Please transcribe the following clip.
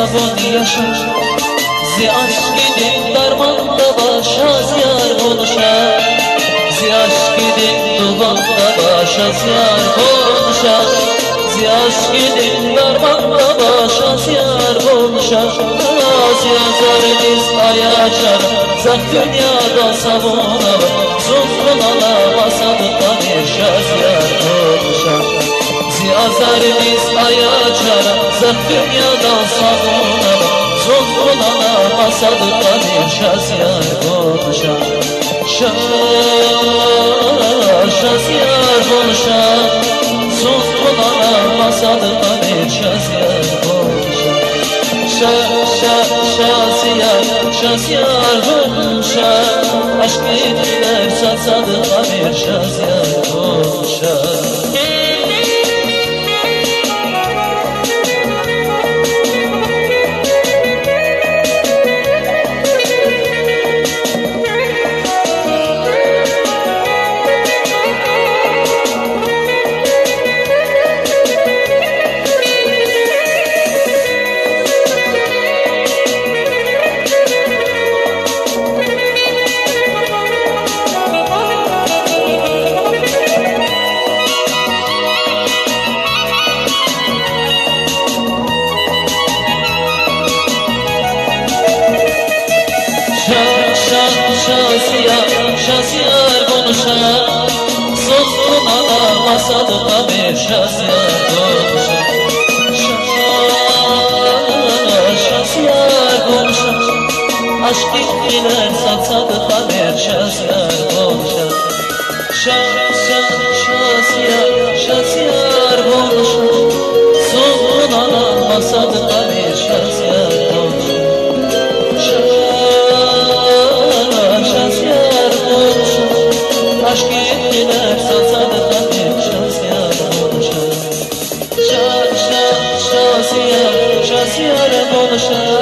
sabun yaşar. Ziyaş gidin darmanda başa ziyar konuşar. Ziyaş gidin duvanda başa ziyar konuşar. Ziyaş gidin darmanda başa ziyar konuşar. Az yazar biz ay açar, zak dünyada savunur. Zulfun alamasadıkta bir şaziyar konuşar. Ziyazar biz ay açar, zak dünyada savunur. Zulfun alamasadıkta bir şaziyar konuşar. Şaziyar konuşar. Zulfun alamasadıkta bir şaziyar konuşar. Şaziyar konuşar. Aşk ediler sasadıkta bir şaziyar konuşar. Şaziyar konuşar. Zulfun alamasadıkta bir şaziyar konuşar. Şaziyar konuşar. Aşk ettiler satsadıkta bir şaziyar konuşar. Şaziyar konuşar. Zulfun alamasadıkta bir şaziyar konuşar. Aşk ettiler satsadıkta bir şaziyar konuşar. Şaziyar konuşar.